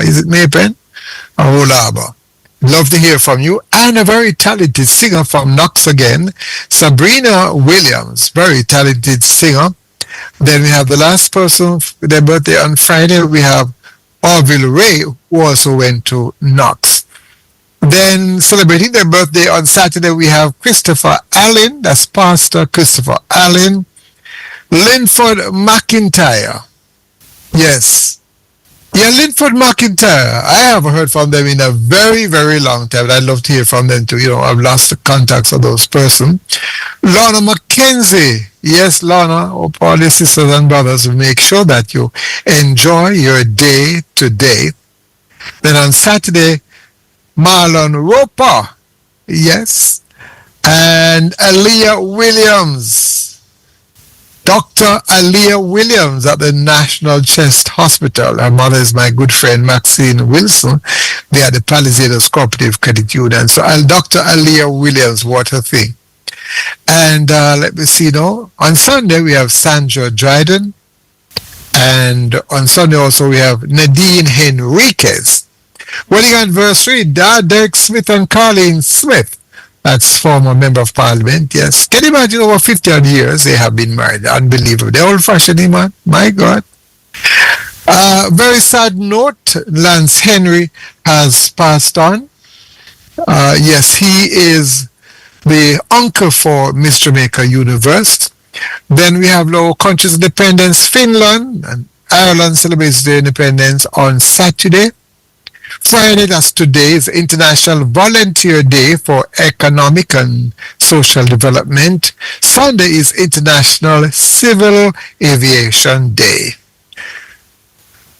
Is it Maypen? Or Old Harbor? Love to hear from you. And a very talented singer from Knox again, Sabrina Williams. Very talented singer. Then we have the last person with their birthday on Friday. We have ORVILLE Ray, who also went to Knox. Then celebrating their birthday on Saturday, we have Christopher Allen. That's Pastor Christopher Allen. Linford McIntyre. Yes. Yeah, Linford McIntyre. I haven't heard from them in a very, very long time. I'd love to hear from them too. I've lost the contacts of those persons. Lorna Mackenzie. Yes, Lorna. Hope all your sisters and brothers will make sure that you enjoy your day today. Then on Saturday, Marlon Roper. Yes. And Aaliyah Williams. Dr. Aaliyah Williams at the National Chest Hospital. Her mother is my good friend Maxine Wilson. They are the Palisados Cooperative Credit Union. So Dr. Aaliyah Williams, what a thing. And let me see now. On Sunday we have Sandra Dryden. And on Sunday also we have Nadine Henriquez. Wedding anniversary, Derek Smith and Carleen Smith. That's former member of parliament, yes. Can you imagine over 50 odd years they have been married? Unbelievable. They're old-fashioned, man. My God. Very sad note, Lance Henry has passed on. Yes, he is the uncle for Miss Jamaica Universe. Then we have our country's independence, Finland, and Ireland celebrates their independence on Saturday. Friday, that's today, is International Volunteer Day for Economic and Social Development. Sunday is International Civil Aviation Day.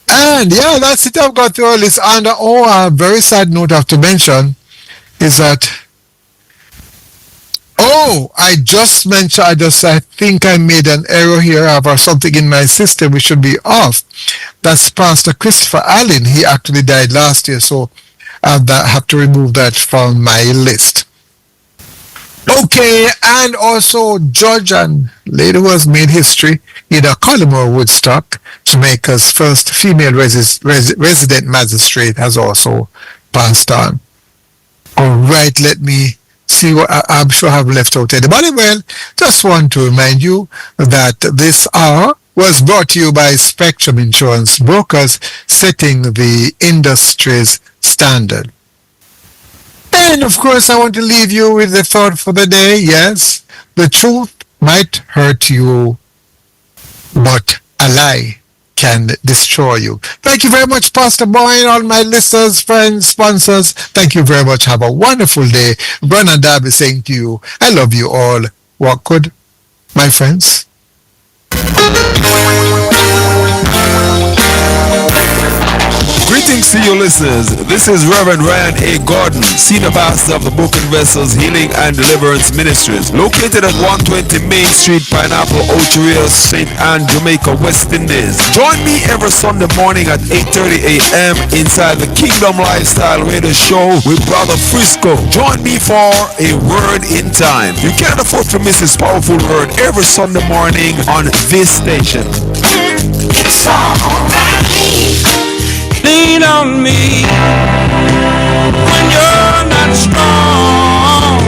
And yeah, that's it. I've got through all this. And a very sad note I have to mention is that I think I made an error here. I have something in my system which should be off. That's Pastor Christopher Allen. He actually died last year, so I have to remove that from my list. Okay, and also judge and lady who has made history in a Cullimore Woodstock, Jamaica's first female resident magistrate, has also passed on. All right, let me see what I'm sure I have left out anybody. Well, just want to remind you that this hour was brought to you by Spectrum Insurance Brokers, setting the industry's standard. And of course, I want to leave you with the thought for the day. Yes, the truth might hurt you, but a lie can destroy you. Thank you very much, Pastor Boy, and all my listeners, friends, sponsors. Thank you very much. Have a wonderful day. Bernard Darby saying to you, I love you all. Walk good, my friends. Greetings to you listeners. This is Reverend Ryan A. Gordon, Senior Pastor of the Broken Vessels Healing and Deliverance Ministries, located at 120 Main Street, Pineapple, Ocho, St. Anne, Jamaica, West Indies. Join me every Sunday morning at 8:30 a.m. inside the Kingdom Lifestyle Radio Show with Brother Frisco. Join me for a word in time. You can't afford to miss this powerful word every Sunday morning on this station. It's alright. Lean on me when you're not strong.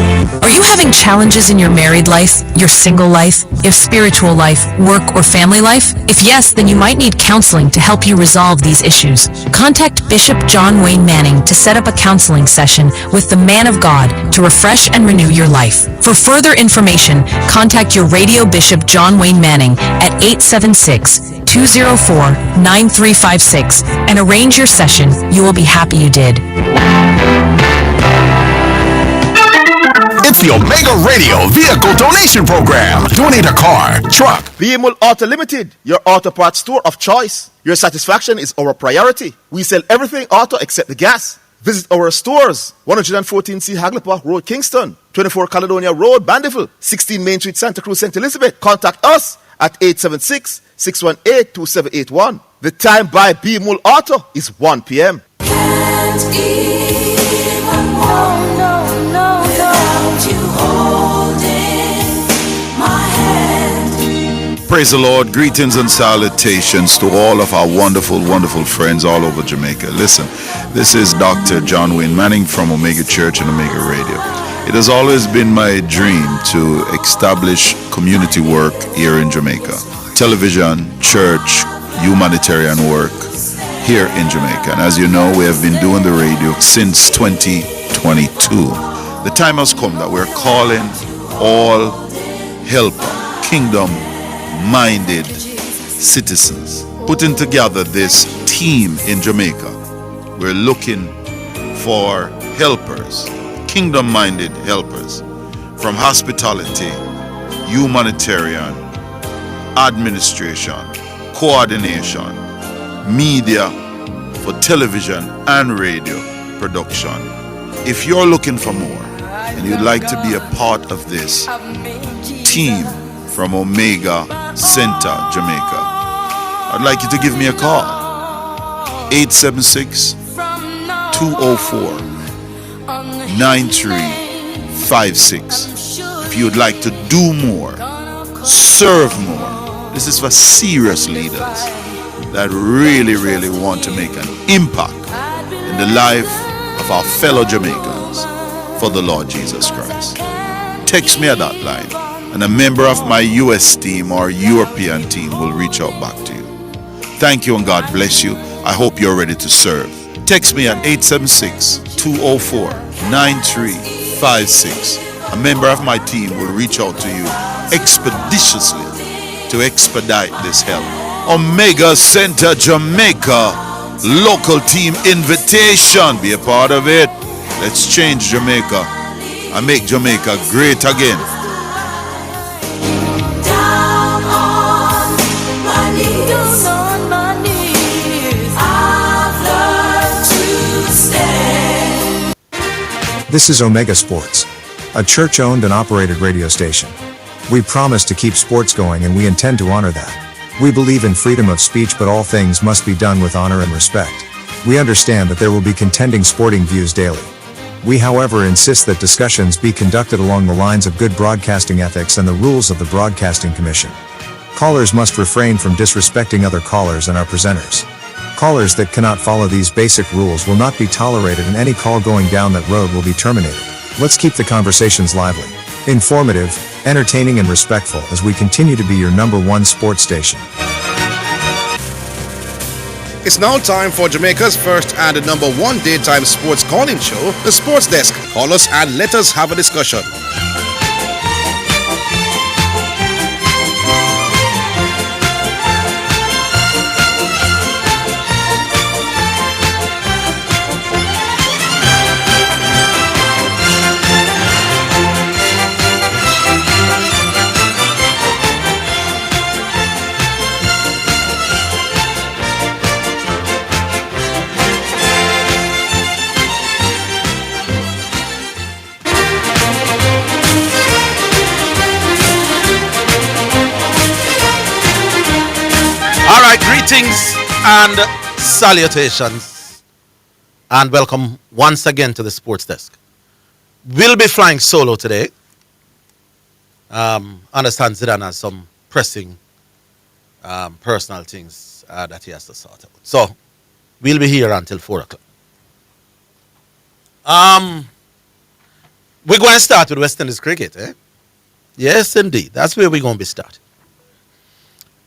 Are you having challenges in your married life, your single life, your spiritual life, work, or family life? If yes, then you might need counseling to help you resolve these issues. Contact Bishop John Wayne Manning to set up a counseling session with the Man of God to refresh and renew your life. For further information, contact your radio Bishop John Wayne Manning at 876-204-9356 and arrange your session. You will be happy you did. It's the Omega Radio Vehicle Donation Program. Donate a car, truck. BMUL Auto Limited, your auto parts store of choice. Your satisfaction is our priority. We sell everything auto except the gas. Visit our stores, 114C Hagley Park Road, Kingston, 24 Caledonia Road, Bandeville, 16 Main Street, Santa Cruz, St. Elizabeth. Contact us at 876-618-2781. The time by BMUL Auto is 1 p.m. Can't even walk, no, without you holding my hand. Praise the Lord. Greetings and salutations to all of our wonderful, wonderful friends all over Jamaica. Listen, this is Dr. John Wayne Manning from Omega Church and Omega Radio. It has always been my dream to establish community work here in Jamaica. Television, church, humanitarian work here in Jamaica. And as you know, we have been doing the radio since 2022. The time has come that we're calling all helper, kingdom-minded citizens, putting together this team in Jamaica. We're looking for helpers, kingdom-minded helpers, from hospitality, humanitarian, administration, coordination, media, for television and radio production. If you're looking for more and you'd like to be a part of this team from Omega Center, Jamaica, I'd like you to give me a call. 876-204-9356. If you'd like to do more, serve more. This is for serious leaders that really, really want to make an impact in the life of our fellow Jamaicans for the Lord Jesus Christ. Text me at that line, and a member of my US team or European team will reach out back to you. Thank you and God bless you. I hope you're ready to serve. Text me at 876-204-9356. A member of my team will reach out to you expeditiously to expedite this help. Omega Center Jamaica, local team invitation. Be a part of it. Let's change Jamaica and make Jamaica great again. Down on my knees, I've learned to stand. This is Omega Sports, a church-owned and operated radio station. We promise to keep sports going, and we intend to honor that. We believe in freedom of speech, but all things must be done with honor and respect. We understand that there will be contending sporting views daily. We, however, insist that discussions be conducted along the lines of good broadcasting ethics and the rules of the Broadcasting Commission. Callers must refrain from disrespecting other callers and our presenters. Callers that cannot follow these basic rules will not be tolerated, and any call going down that road will be terminated. Let's keep the conversations lively, informative, entertaining, and respectful as we continue to be your #1 sports station. It's now time for Jamaica's first and #1 daytime sports calling show, The Sports Desk. Call us and let us have a discussion. All right, greetings and salutations, and welcome once again to the Sports Desk. We'll be flying solo today. Understand Zidane has some pressing personal things that he has to sort out. So, we'll be here until 4 o'clock. We're going to start with West Indies cricket, eh? Yes, indeed. That's where we're going to be starting.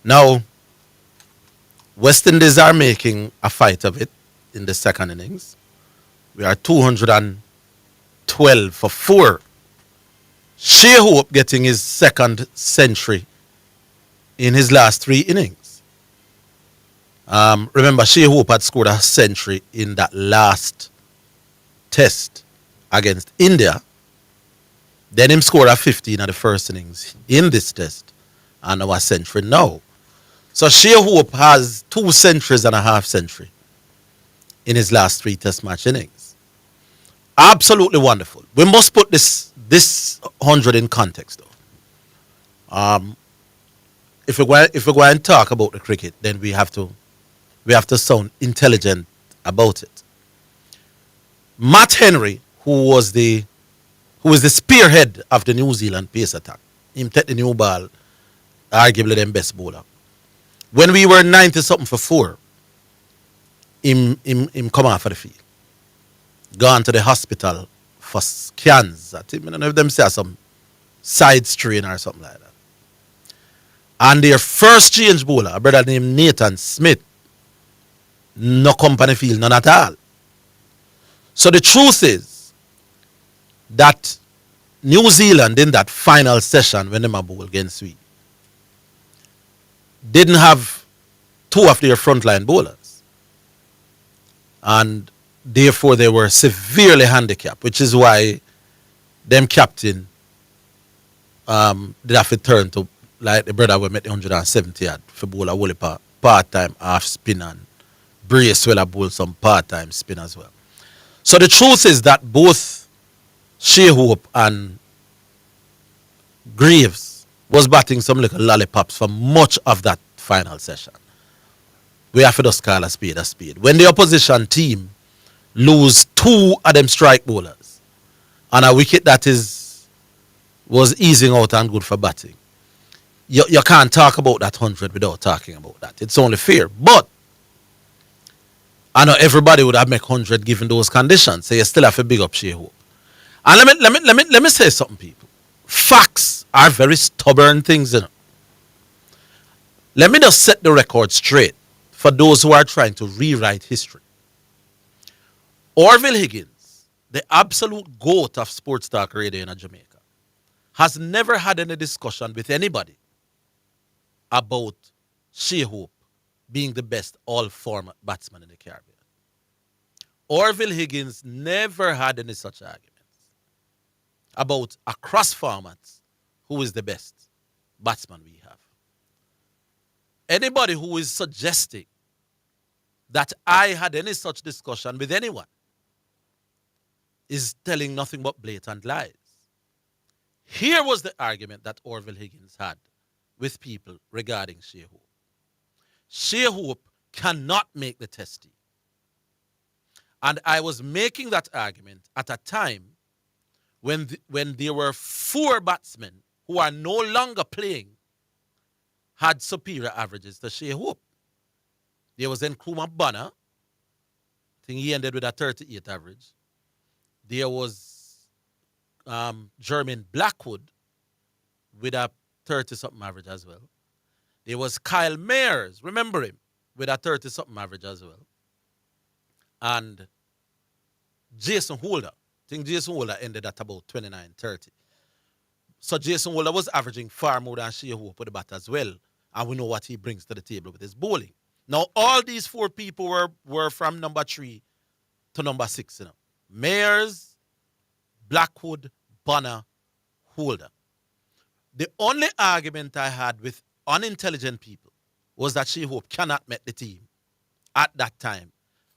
Now, West Indies are making a fight of it in the second innings. We are 212 for 4. Shea Hope getting his second century in his last 3 innings. Remember, Shea Hope had scored a century in that last test against India. Then him scored a 15 at the first innings in this test, and now a century now. So Shea Hope has 2 centuries and a half century in his last 3 test match innings. Absolutely wonderful. We must put this 100 in context, though. If we're going to talk about the cricket, then we have to sound intelligent about it. Matt Henry, who was the spearhead of the New Zealand pace attack, him take the new ball arguably them best bowler. When we were 90 something for 4, him come off of the field. Gone to the hospital for scans. I think I don't know if them say some side strain or something like that. And their first change bowler, a brother named Nathan Smith, no company field, none at all. So the truth is that New Zealand in that final session when they bowl against we didn't have 2 of their frontline bowlers. And therefore they were severely handicapped, which is why them captain did have to turn to like the brother we met 170 yard for bowl a whole part-time half spin and brace well a bowl some part-time spin as well. So the truth is that both Shea Hope and Graves was batting some little lollipops for much of that final session. We have to just call a spade a spade. When the opposition team lose 2 of them strike bowlers and a wicket that was easing out and good for batting, you can't talk about that 100 without talking about that. It's only fair. But I know everybody would have make 100 given those conditions. So you still have to big up Shea Hope. And let me say something, people. Facts are very stubborn things, you know. Let me just set the record straight for those who are trying to rewrite history. Orville Higgins, the absolute goat of sports talk radio in Jamaica, has never had any discussion with anybody about Shea Hope being the best all-format batsman in the Caribbean. Orville Higgins never had any such arguments about across formats who is the best batsman we have. Anybody who is suggesting that I had any such discussion with anyone is telling nothing but blatant lies. Here was the argument that Orville Higgins had with people regarding Shea Hope. Shea Hope cannot make the test team. And I was making that argument at a time when there were 4 batsmen who are no longer playing had superior averages to Shea Hope. There was Nkrumah Bonner. I think he ended with a 38 average. There was Jermaine Blackwood with a 30-something average as well. There was Kyle Mayers, remember him, with a 30-something average as well. And Jason Holder. I think Jason Holder ended at about 29-30. So Jason Holder was averaging far more than Shea Hope with the bat as well. And we know what he brings to the table with his bowling. Now, all these 4 people were from number 3 to number 6. You know. Mayers, Blackwood, Bonner, Holder. The only argument I had with unintelligent people was that Shea Hope cannot make the team at that time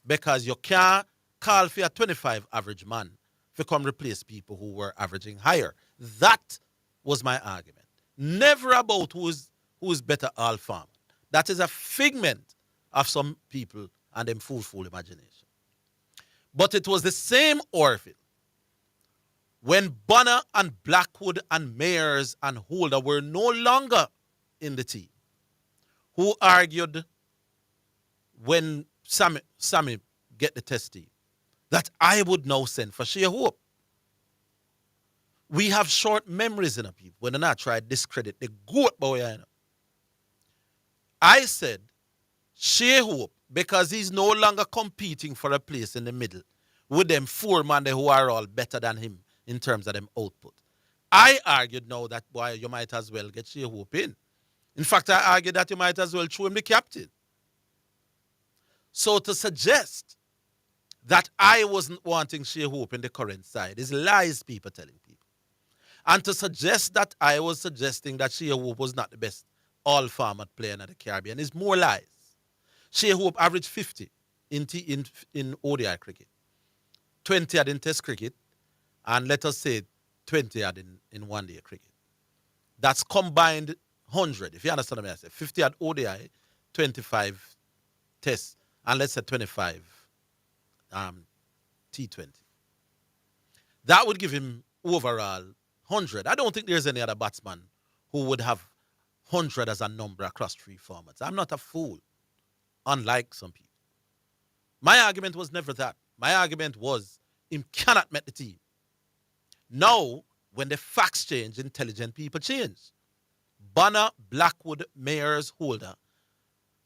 because you can't call for a 25 average man to come replace people who were averaging higher. That was my argument. Never about who is better all format. That is a figment of some people and them fool imagination. But it was the same Orville when Bonner and Blackwood and Mayers and Holder were no longer in the team, who argued when Sammy get the test team that I would now send for Shea Hope. We have short memories in our people when I try to discredit the goat boy. I said Shea Hope, because he's no longer competing for a place in the middle with them 4 men who are all better than him in terms of them output. I argued now that, boy, you might as well get Shea Hope in. In fact, I argued that you might as well throw him the captain. So to suggest that I wasn't wanting Shea Hope in the current side is lies people telling people. And to suggest that I was suggesting that Shea Hope was not the best all-format player in the Caribbean is more lies. Shea Hope averaged 50 in ODI cricket, 20 in Test cricket, and let us say 20 in one-day cricket. That's combined 100, if you understand what I say. 50 at ODI, 25 Test, and let's say 25 T20. That would give him overall 100. I don't think there's any other batsman who would have 100 as a number across 3 formats. I'm not a fool, unlike some people. My argument was never that. My argument was him cannot make the team. Now, when the facts change, intelligent people change. Bonner, Blackwood, Mayers, Holder,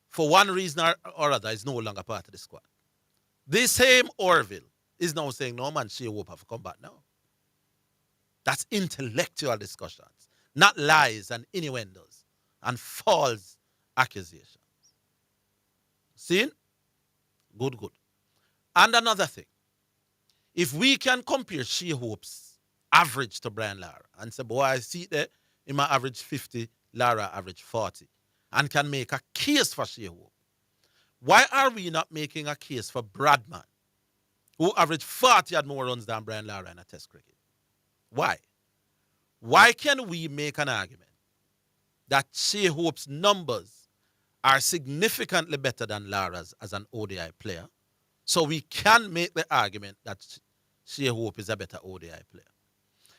for one reason or other, is no longer part of the squad. This same Orville is now saying, no man, Shea Hope have to come back now. That's intellectual discussions, not lies and innuendos and false accusations. Seen? Good, good. And another thing, if we can compare Shea Hope's average to Brian Lara and say, boy, I see there in my average 50, Lara average 40, and can make a case for Shea Hope, why are we not making a case for Bradman, who averaged 40 had more runs than Brian Lara in a test cricket? Why? Why can we make an argument that Shea Hope's numbers are significantly better than Lara's as an ODI player? So we can make the argument that Shea Hope is a better ODI player.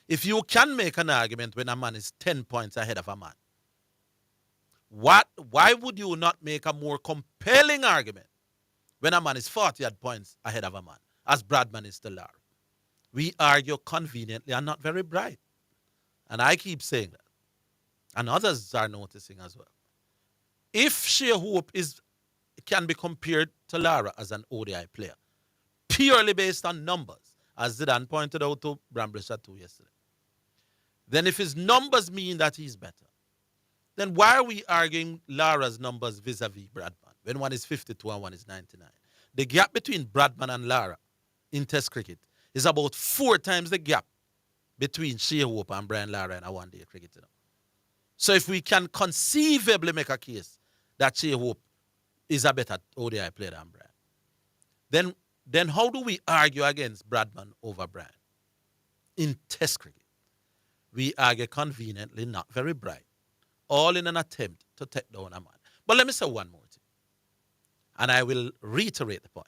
If you can make an argument when a man is 10 points ahead of a man, why would you not make a more compelling argument when a man is 40 odd points ahead of a man, as Bradman is to Lara? We argue conveniently and not very bright. And I keep saying that. And others are noticing as well. If Shea Hope can be compared to Lara as an ODI player, purely based on numbers, as Zidane pointed out to Bramblesha 2 yesterday, then if his numbers mean that he's better, then why are we arguing Lara's numbers vis-a-vis Bradman when one is 52 and one is 99? The gap between Bradman and Lara in Test cricket is about 4 times the gap between Shea Hope and Brian Lara in a one-day cricket. So if we can conceivably make a case that Shea Hope is a better ODI player than Brian, then how do we argue against Bradman over Brian? In Test cricket, we argue conveniently, not very bright, all in an attempt to take down a man. But let me say one more thing, and I will reiterate the point.